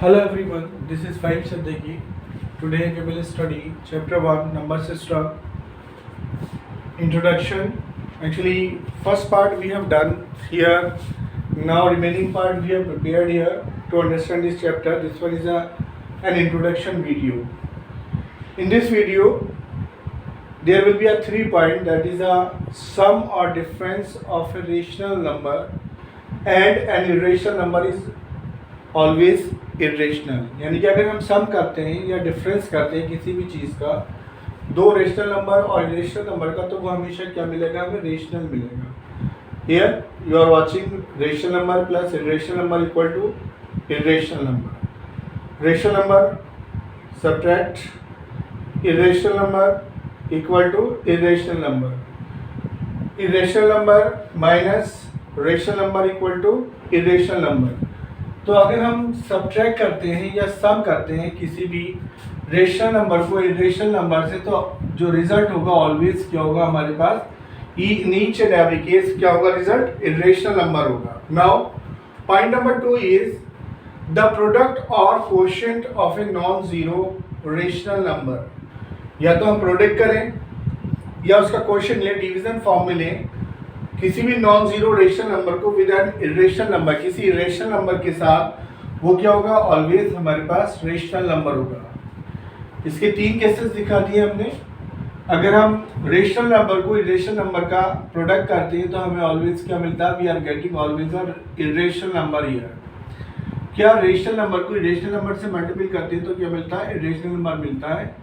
Hello everyone, this is Fahim Siddiqui. Today we will study chapter 1 number system introduction. Actually first part we have done here. Now remaining part we have prepared here to understand this chapter. This one is an introduction video. In this video there will be a 3 point, that is a sum or difference of a rational number and an irrational number is always irrational. यानी कि अगर हम सम करते हैं या difference करते हैं किसी भी चीज़ का, दो रेशनल नंबर और इरेशनल नंबर का, तो वो हमेशा क्या मिलेगा, हमें रेशनल मिलेगा. Here you are watching rational number plus irrational number equal to irrational number. Rational number subtract irrational number equal to irrational number. Irrational number minus rational number equal to irrational number. तो अगर हम subtract करते हैं या सम करते हैं किसी भी रेशनल नंबर को इरेशनल नंबर से, तो जो रिजल्ट होगा ऑलवेज क्या होगा हमारे पास, in each and every case क्या होगा, रिजल्ट इरेशनल नंबर होगा. Now point number 2 is the product और quotient of a non zero rational number. या तो हम प्रोडक्ट करें या उसका कोशेंट लें, डिवीजन फॉर्म में लें किसी भी नॉन जीरो रेशनल नंबर को विद एन इरेशनल नंबर, किसी इरेशनल नंबर के साथ, वो क्या होगा, ऑलवेज हमारे पास रेशनल नंबर होगा. इसके 3 केसेस दिखा दिए हमने. अगर हम रेशनल नंबर को इरेशनल नंबर का प्रोडक्ट करते हैं तो हमें ऑलवेज क्या मिलता है, वी आर गेटिंग ऑलवेज और इरेशनल नंबर हियर. क्या रेशनल नंबर को इरेशनल नंबर से मल्टीपल करते हैं तो क्या मिलता है, इरेशनल नंबर मिलता है.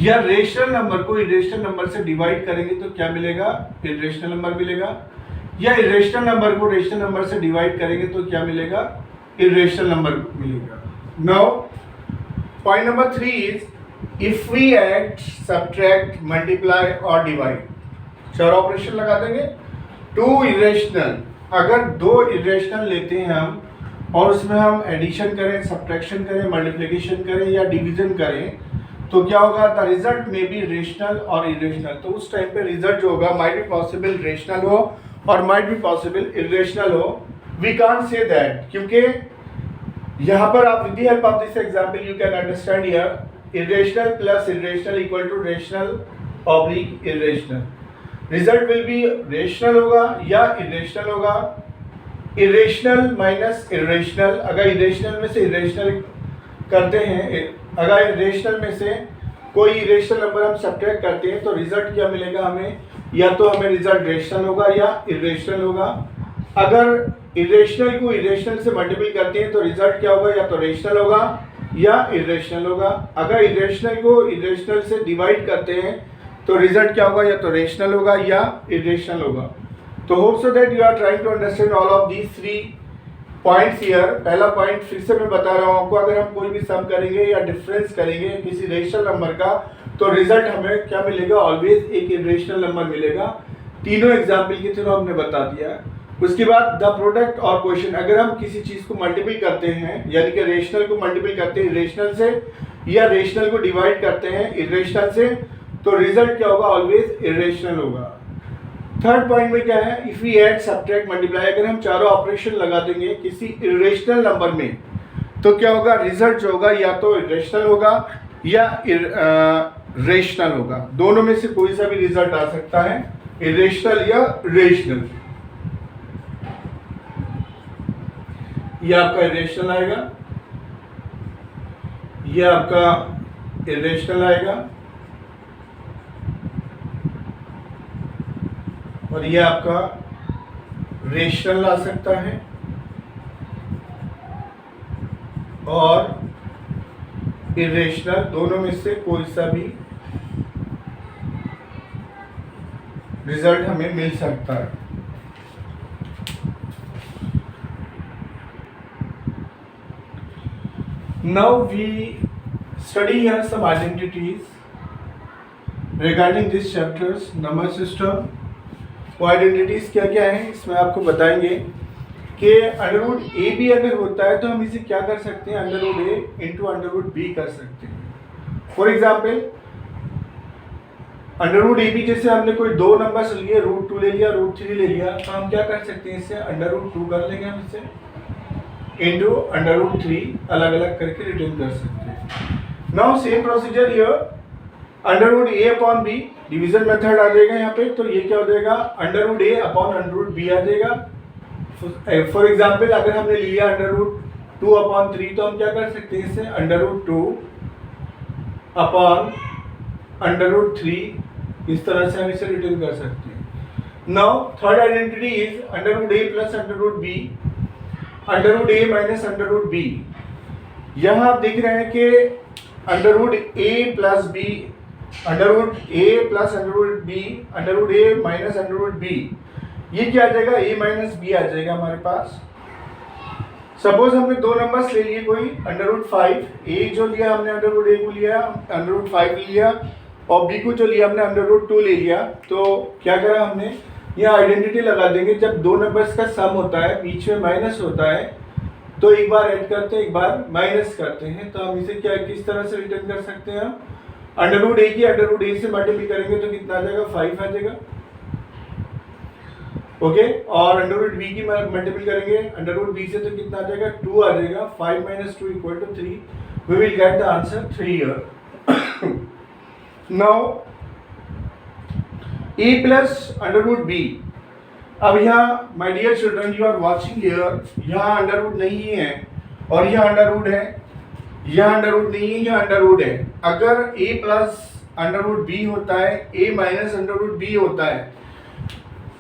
या रेशनल नंबर को इरेशनल नंबर से डिवाइड करेंगे तो क्या मिलेगा, इरेशनल नंबर मिलेगा. या इरेशनल नंबर को रेशनल नंबर से डिवाइड करेंगे तो क्या मिलेगा, इरेशनल नंबर मिलेगा. Now point number 3 is if we add subtract multiply और डिवाइड, 4 ऑपरेशन लगा देंगे. 2 इरेशनल, अगर 2 इरेशनल लेते हैं हम और उसमें हम एडिशन करें, सब्ट्रैक्शन करें, मल्टीप्लिकेशन करें या डिवीजन करें, तो क्या होगा, द रिजल्ट में बी रेशनल और इरेशनल. तो उस टाइम पे रिजल्ट जो होगा माइट बी पॉसिबल रेशनल हो और माइट बी पॉसिबल इरेशनल हो. वी कांट से दैट, क्योंकि यहाँ पर आप with the help of this example you can understand here irrational plus irrational equal to rational oblique irrational. Result will be rational होगा या irrational होगा. Irrational minus irrational, अगर irrational में से इरेशनल करते हैं, अगर इरेशनल में से कोई इरेशनल नंबर हम सब्ट्रैक्ट करते हैं तो रिजल्ट क्या मिलेगा हमें, या तो हमें रिजल्ट रेशनल होगा या इरेशनल होगा. अगर इरेशनल को इरेशनल से मल्टीपल करते हैं तो रिजल्ट क्या होगा, या तो रेशनल होगा या इरेशनल होगा. अगर इरेशनल को इरेशनल से डिवाइड करते हैं तो रिजल्ट क्या होगा, या तो रेशनल होगा या इरेशनल होगा. तो hope so that you are trying to understand all of these 3 points here. पहला पॉइंट फिर से मैं बता रहा हूँ आपको, अगर हम कोई भी सम करेंगे या डिफरेंस करेंगे किसी रेशनल नंबर का तो रिजल्ट हमें क्या मिलेगा, ऑलवेज एक इरेशनल नंबर मिलेगा. तीनों एग्जाम्पल के थ्रू हमने बता दिया. उसके बाद द प्रोडक्ट और क्वेश्चन, अगर हम किसी चीज को मल्टीपल करते हैं, यानी कि रेशनल को मल्टीपल करते हैं इरेशनल से या रेशनल को डिवाइड करते हैं इरेशनल से, तो रिजल्ट क्या होगा, ऑलवेज इरेशनल होगा. थर्ड पॉइंट में क्या है, if we add subtract multiply, अगर हम चारों ऑपरेशन लगा देंगे किसी इरेशनल नंबर में तो क्या होगा, रिजल्ट जो होगा या तो इरेशनल होगा या रेशनल होगा. दोनों में से कोई सा भी रिजल्ट आ सकता है, इरेशनल या रेशनल. ये आपका इरेशनल आएगा, ये आपका इरेशनल आएगा और ये आपका रेशनल आ सकता है. और इरेशनल, दोनों में से कोई सा भी रिजल्ट हमें मिल सकता है. Now we study here some identities regarding this chapters number system. वो आइडेंटिटीज क्या क्या है इसमें आपको बताएंगे कि अंडरवुड ए भी अगर होता है तो हम इसे क्या कर सकते हैं, under root A into under root B कर सकते हैं. For example under root A B, जैसे हमने कोई 2 नंबर लिए, √2 ले लिया, √3 ले लिया, तो हम क्या कर सकते हैं, इससे √2 कर लेंगे हम इसे. इंटू √3 अलग अलग करके रिटर्न कर सकते हैं। Now same procedure here, √a upon b division method आ जाएगा यहाँ पे, तो ये क्या हो जाएगा √a अपॉन √b आ जाएगा। फॉर एग्जाम्पल अगर हमने लिया √2 अपॉन 3 तो हम क्या कर सकते हैं इससे √2 अपॉन √3 इस तरह से हम इसे रिटर्न कर सकते हैं। Now third identity is √a plus √b √a minus √b। यहाँ आप देख रहे हैं कि √a plus b √a plus √b √a minus √b, ये क्या आ जाएगा a माइनस b आ जाएगा हमारे पास। सपोज हमने दो नंबर्स ले लिए कोई √5, a जो लिया हमने √a को लिया √5 लिया और b को जो लिया हमने √2 ले लिया। तो क्या करा हमने, यहाँ आइडेंटिटी लगा देंगे, जब दो नंबर्स का सम होता है बीच में माइनस होता है तो एक बार ऐड करते हैं एक बार माइनस करते हैं, तो हम इसे क्या किस तरह से रिटर्न कर सकते हैं, √a की √a से मल्टीप्लाई करेंगे तो कितना आ जाएगा 5 आ जाएगा, ओके। और √b की मल्टीप्लाई करेंगे √b से तो कितना आ जाएगा 2 आ जाएगा, 5 minus 2 equal to 3, we will get the answer 3 here. Now a plus √b, अब यहाँ my dear children you are watching here, यहाँ अंडर नहीं है और यहाँ अंडर है, यहाँ अंडर नहीं है, यहाँ अंडर है। अगर a प्लस √b होता है a माइनस √b होता है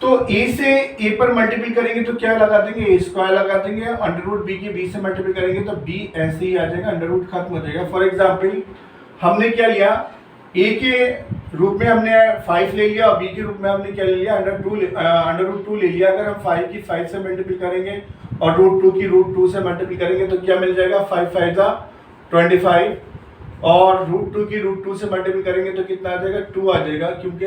तो a से a पर मल्टीप्लाई करेंगे तो क्या लगा देंगे a² लगा देंगे, √b की b से मल्टीप्लाई करेंगे तो b ऐसे ही आ जाएगा, √ खत्म हो जाएगा। फॉर एग्जाम्पल हमने क्या लिया, a के रूप में हमने 5 ले लिया और b के रूप में हमने क्या ले लिया √2 ले लिया। अगर हम 5 की 5 से मल्टीप्लाई करेंगे और √2 की √2 से मल्टीप्लाई करेंगे तो क्या मिल जाएगा 5 5 जा 25 और √2 की √2 से मल्टीप्लाई करेंगे तो कितना आ जाएगा 2 आ जाएगा, क्योंकि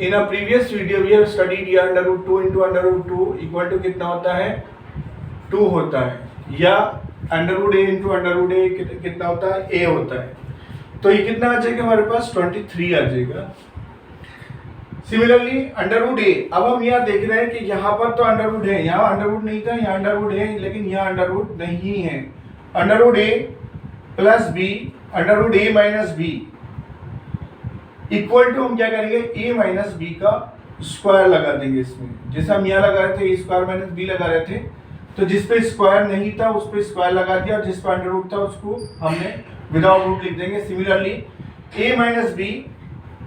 in a previous video we have studied √2 into √2 equal to कितना होता है 2 होता है, या √a इंटू √a कितना होता है a होता है। तो ये कितना आ जाएगा हमारे पास 23 आ जाएगा। सिमिलरली √a, अब हम यहाँ देख रहे हैं कि यहाँ पर तो √ है, यहाँ √ नहीं था, यहाँ √ है, लेकिन यहाँ √ नहीं है। √a plus b √a minus b equal to हम क्या करेंगे a माइनस b का स्क्वायर लगा देंगे इसमें, जैसे हम यहाँ लगा रहे थे a² माइनस b लगा रहे थे, तो जिस पे स्क्वायर नहीं था उस पे स्क्वायर लगा दिया और जिस पर √ था उसको हमने विदाउट रूट लिख देंगे। Similarly a minus b,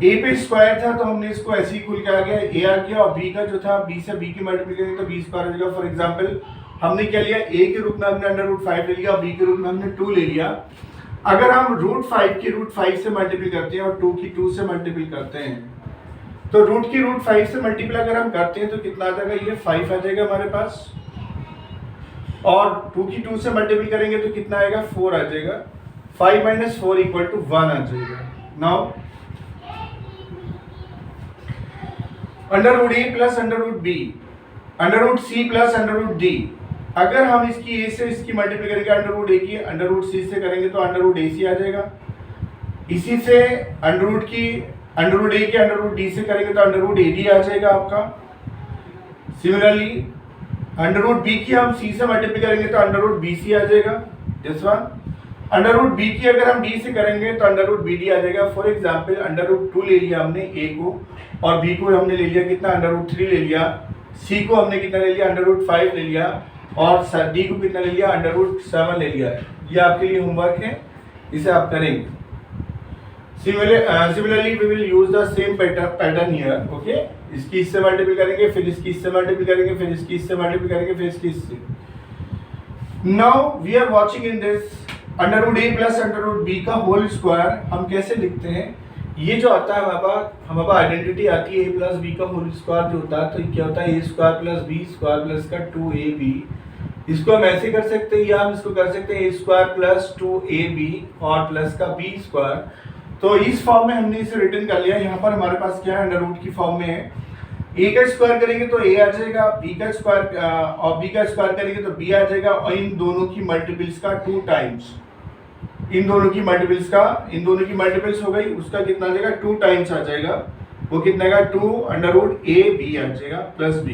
a पे स्क्वायर था तो हमने इसको ऐसे ही खुल के आ गया a आ गया, और b का जो था b से b की मल्टीप्लाई करेंगे तो b² आ जाएगा। फॉर एग्जांपल हमने क्या लिया, a के रूप में हमने √5 ले लिया और b के रूप में हमने 2 ले लिया। अगर हम √5 की √5 से मल्टीप्लाई करते हैं और 2 की 2 से मल्टीप्लाई करते हैं तो रूट की √5 से मल्टीप्लाई अगर हम करते हैं तो कितना आ जाएगा, ये 5 आ जाएगा हमारे पास, और 2 की 2 से मल्टीप्लाई करेंगे तो कितना आएगा 4 आ जाएगा, 5 माइनस 4 इक्वल टू 1 आ जाएगा। Now √a plus √b √c plus √d, अगर हम इसकी a से इसकी मल्टीप्लाई करेंगे √a की √c से करेंगे तो √ac आ जाएगा, इसी से √a की √d से करेंगे तो √ad आ जाएगा आपका। सिमिलरली √b की हम c से मल्टीप्लाई करेंगे तो √bc आ जाएगा, दिस वन। √b की अगर हम d से करेंगे तो √bd आ जाएगा। फॉर एग्जांपल √2 ले लिया हमने a को और b को हमने ले लिया कितना √3 ले लिया, c को हमने कितना ले लिया √5 ले लिया और d को कितना ले लिया √7 ले लिया। ये आपके लिए होमवर्क है, इसे आप करेंगे। Similarly we will use the same pattern here, okay. इसकी इससे मल्टीप्लाई करेंगे, फिर इसकी इससे मल्टीप्लाई करेंगे, फिर इसकी इससे मल्टीप्लाई करेंगे, फिर इसकी इससे। Now we are watching in this √a plus √b का होल स्क्वायर हम कैसे लिखते हैं, ये जो आता है हमारे पास आइडेंटिटी आती है a प्लस b का होल स्क्वायर जो होता है, तो क्या होता है a² प्लस b² प्लस का 2ab। इसको हम ऐसे कर सकते हैं या हम इसको कर सकते हैं a² प्लस 2ab और प्लस का b²। तो इस फॉर्म में हमने इसे रिटर्न कर लिया। यहाँ पर हमारे पास क्या है, √ की फॉर्म में है। a का स्क्वायर करेंगे तो a आ जाएगा, b का स्क्वायर और b का स्क्वायर करेंगे तो b आ जाएगा, और इन दोनों की मल्टीपल्स का 2 टाइम्स, इन दोनों की मल्टीपल्स हो गई, उसका कितना आ जाएगा 2 टाइम्स आ जाएगा, वो कितना आएगा 2 √ab आ जाएगा प्लस b।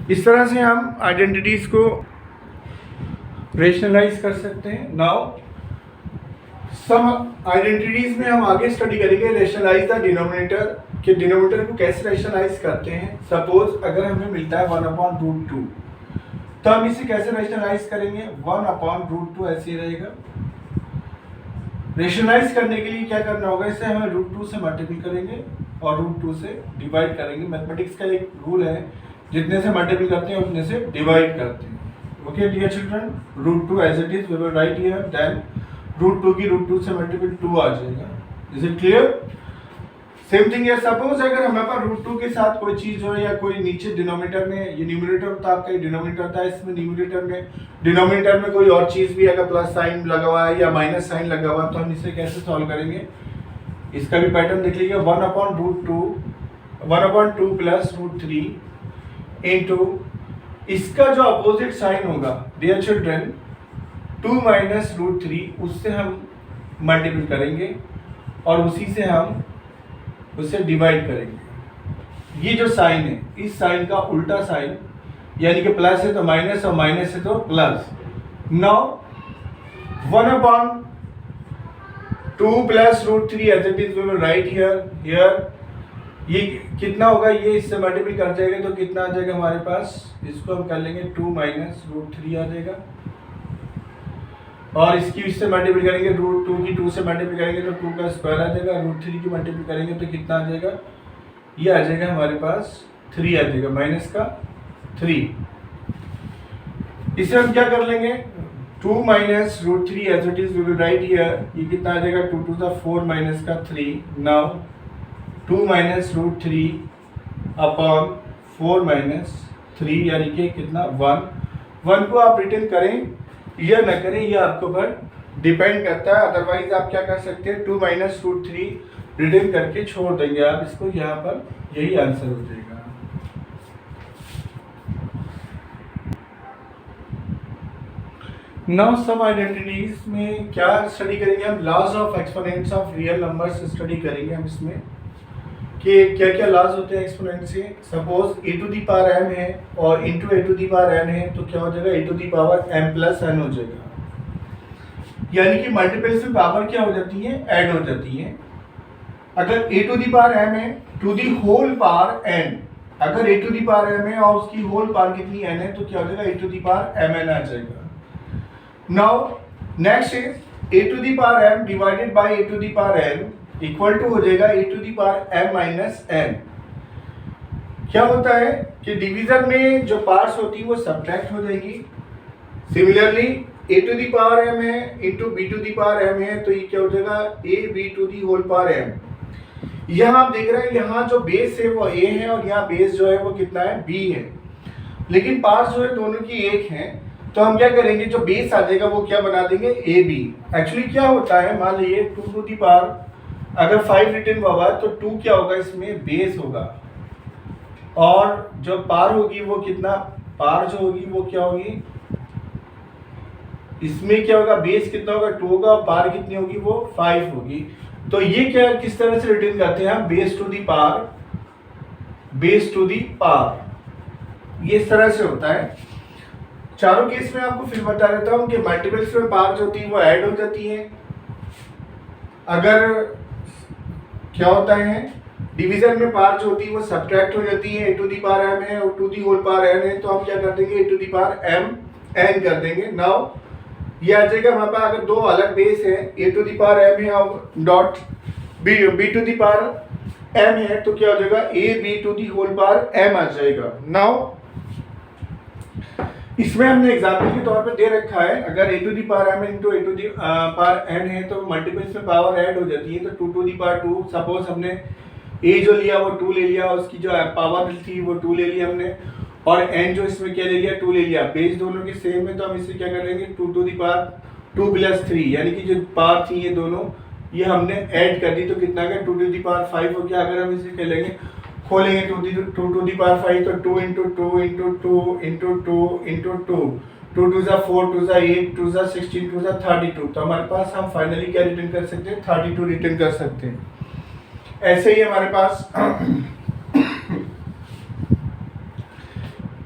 इस तरह से हम आइडेंटिटीज़ को रेशनलाइज कर सकते हैं। नाउ सम आइडेंटिटीज़ में हम आगे स्टडी करेंगे रेशनलाइज द डिनोमिनेटर, कि डिनोमिनेटर को कैसे रेशनलाइज करते हैं। सपोज अगर हमें मिलता है 1/√2, तो हम इसे कैसे रेशनलाइज करेंगे, 1/√2 ऐसे ही रहेगा। रेशनलाइज करने के लिए क्या करना होगा, इसे हमें √2 से मल्टीपल करेंगे और √2 से डिवाइड करेंगे। मैथमेटिक्स का एक रूल है, जितने से मल्टीपल करते हैं उतने से डिवाइड करते हैं। Okay dear children, √2 as it is we will write here, then √2 की √2 से मल्टीपल 2 आ जाएगा। Is it clear? Same thing है, सपोज अगर हमारे पास √2 के साथ कोई चीज हो या कोई नीचे डिनोमिनेटर में, ये न्यूमरेटर होता है आपका, ये डिनोमिनेटर होता है, इसमें न्यूमरेटर में डिनोमिनेटर में कोई और चीज भी अगर प्लस साइन लगा हुआ है या माइनस साइन लगा हुआ है, तो हम इसे कैसे सॉल्व करेंगे, इसका भी पैटर्न देख लीजिए। 1/2 प्लस √3 इंटू इसका जो अपोजिट साइन होगा डियर चिल्ड्रन 2 माइनस √3, उससे हम मल्टीपल करेंगे और उसी से हम उसे डिवाइड करेंगे। ये जो साइन है, इस साइन का उल्टा साइन, यानी कि प्लस है तो माइनस और माइनस है तो plus. Now 1/2 plus √3 as it is we will write here. ये कितना होगा, ये इससे मल्टीपल कर जाएगा तो कितना आ जाएगा हमारे पास, इसको हम कर लेंगे 2 माइनस √3 आ जाएगा, और इसकी इससे मल्टीपल करेंगे √2 की 2 से मल्टीपल करेंगे तो 2 का स्क्वायर आ जाएगा, √3 की मल्टीपल करेंगे तो कितना आ जाएगा, ये आ जाएगा हमारे पास 3 आ जाएगा, माइनस का 3। इसे हम क्या कर लेंगे, 2 minus √3 as it is we will write here, ये कितना आ जाएगा 2 2 4 माइनस का 3। नाउ 2 माइनस √3 अपॉन 4 माइनस 3 यानी कि कितना 1 को आप रिटर्न करें या न करें, ये आपके ऊपर डिपेंड करता है। अदरवाइज आप क्या कर सकते हैं, 2 माइनस √3 रिटर्न करके छोड़ देंगे आप इसको, यहाँ पर यही आंसर हो जाएगा। नाउ सम आइडेंटिटीज में क्या स्टडी करेंगे हम, laws of exponents of real numbers study करेंगे हम इसमें, कि क्या क्या लॉज होते हैं एक्सपोनेंट से। सपोज e⁻m है और इंटू a⁻n है, तो क्या हो जाएगा e⁻m+n हो जाएगा, यानी कि मल्टीपल्स में पावर क्या हो जाती है, ऐड हो जाती है। अगर a⁻m है to the whole power n, अगर a⁻m है और उसकी होल पावर कितनी n है, तो क्या हो जाएगा a⁻mn आ जाएगा। Now next is a⁻m divided by a⁻n equal to हो जाएगा a⁻m-n। क्या होता है कि डिवीजन में जो पार्ट्स होती है वो सब्ट्रैक्ट हो जाएंगी। सिमिलरली a⁻m है इंटू b⁻m है, तो ये क्या हो जाएगा ab⁻m। यहाँ आप देख रहे हैं, यहाँ जो बेस है वो a है और यहाँ बेस जो है वो कितना है, b है, लेकिन पार्ट्स जो है दोनों की एक है। तो हम क्या करेंगे, जो बेस आ जाएगा वो क्या बना देंगे, ab। एक्चुअली क्या होता है, मान लीजिए 2 अगर 5 रिटर्न हुआ तो 2 क्या होगा, इसमें बेस होगा, और जो पार होगी वो कितना, पार जो होगी वो क्या होगी, इसमें क्या होगा, बेस कितना होगा 2 होगा, और पार कितनी होगी वो 5 होगी। तो ये क्या किस तरह से रिटर्न करते हैं हम, बेस टू दी पार, ये इस तरह से होता है। चारों केस में आपको फिर बता देता हूं कि मल्टीपल्स में पार जो होती है वो ऐड हो जाती है। अगर क्या होता है, डिवीजन में पार जो होती है वो सब्ट्रैक्ट हो जाती है, a⁻m है और to the whole power n है, तो हम क्या कर देंगे a⁻m(n) कर देंगे। नाउ ये आ जाएगा हमारे पास, अगर दो अलग बेस है a⁻m है और डॉट b⁻m है, तो क्या हो जाएगा ab⁻m आ जाएगा। नाउ इसमें हमने एग्जाम्पल के तौर पे दे रखा है, अगर a⁻m इंटू a⁻n है तो मल्टीपल्स में पावर ऐड हो जाती है, तो 2 सपोज हमने a जो लिया वो 2 ले लिया, उसकी जो पावर थी वो 2 ले लिया हमने, और n जो इसमें क्या ले लिया, 2 ले लिया। बेस दोनों के सेम है तो हम इसे क्या कर लेंगे 2 प्लस 3, यानी कि जो पावर थी ये दोनों ये हमने ऐड कर दी, तो कितना गया 2⁵ हो गया। अगर हम इसे क्या लेंगे, खोलेंगे 2⁵ तो 2 इंटू 2 इंटू 2 इंटू 2 इंटू 2, 2 2 जा 4, 2 जा 8, 2 जा 16, 2 जा 32। तो हमारे पास हम फाइनली क्या रिटर्न कर सकते हैं, 32 रिटर्न कर सकते हैं। ऐसे ही हमारे पास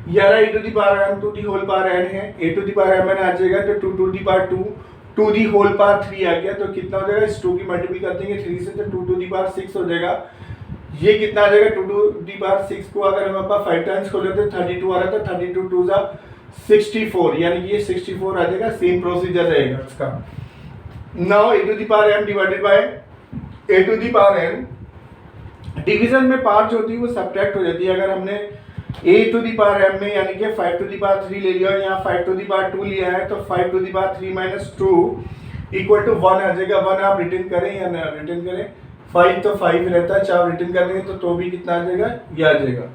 11 e to the power m to the whole power n है, a to the power m n आ जाएगा तो 2 to the power 2 to the whole power 3 आ गया, तो कितना हो जाएगा, इस 2 की मल्टीपल कर देंगे 3 से तो 2 टू दी पावर 6 हो जाएगा। ये कितना आ जाएगा, 2 टू दी पावर 6 को अगर हम अपना 5 टाइम्स खोले तो 32 आ रहा था, 32 2 जा 64, यानी कि ये 64 आ जाएगा। सेम प्रोसीजर रहेगा इसका। Now a to the power m divided by a to the power n, division में 5 होती है वो सब्ट्रैक्ट हो जाती है। अगर हमने a to the power m में यानी कि 5 टू दी पावर 3 ले लिया और यहाँ 5 टू दी पावर 2 लिया है, तो 5 to the power 3 minus 2 equal to 1 आ जाएगा। 1 आप रिटर्न करें या ना रिटर्न करें, 5 तो 5 रहता है, चाहे रिटर्न कर देंगे तो भी कितना आ जाएगा, ये आ जाएगा।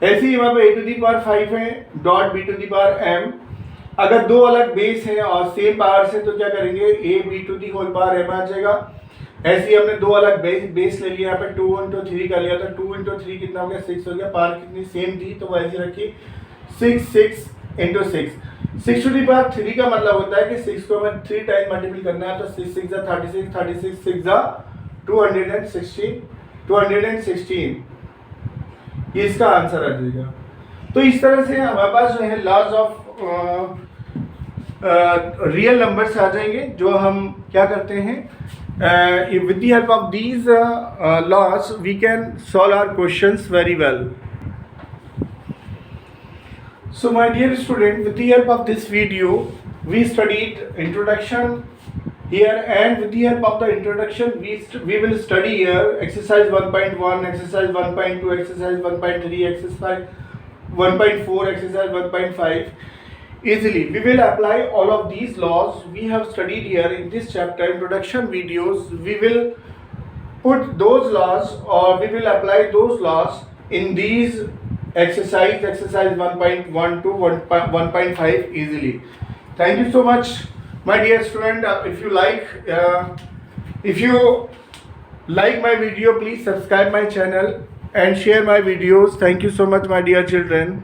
ऐसे ही वहाँ पे a टू दी पावर 5 है dot b to the power m, अगर दो अलग बेस है और सेम पावर से तो क्या करेंगे, a b to the whole power m आ जाएगा। ऐसे ही हमने दो अलग बेस ले लिया, यहाँ पे 2 इंटू 3 कर लिया, तो 2 इंटू 3 कितना हो गया, 6 हो गया। पावर कितनी सेम थी तो वैसे रखी 6 इंटू 6 टू दी पावर 3 का मतलब होता है कि 6 को हमें 3 टाइम मल्टीपल करना है, तो 6 6 जा 36, 36 6 जा 216 ये इसका आंसर आ जाएगा। तो इस तरह से हमारे पास जो है लॉज ऑफ रियल नंबर्स आ जाएंगे, जो हम क्या करते हैं, with the help of these laws we can solve our questions very well. So my dear student, with the help of this video we studied introduction here, and with the help of the introduction we will study here exercise 1.1, exercise 1.2, exercise 1.3, exercise 1.4, exercise 1.5 easily. We will apply all of these laws we have studied here in this chapter introduction videos. We will put those laws or we will apply those laws in these exercise 1.1 to 1.5 easily. Thank you so much my dear student. If you like my video, please subscribe my channel and share my videos. Thank you so much my dear children.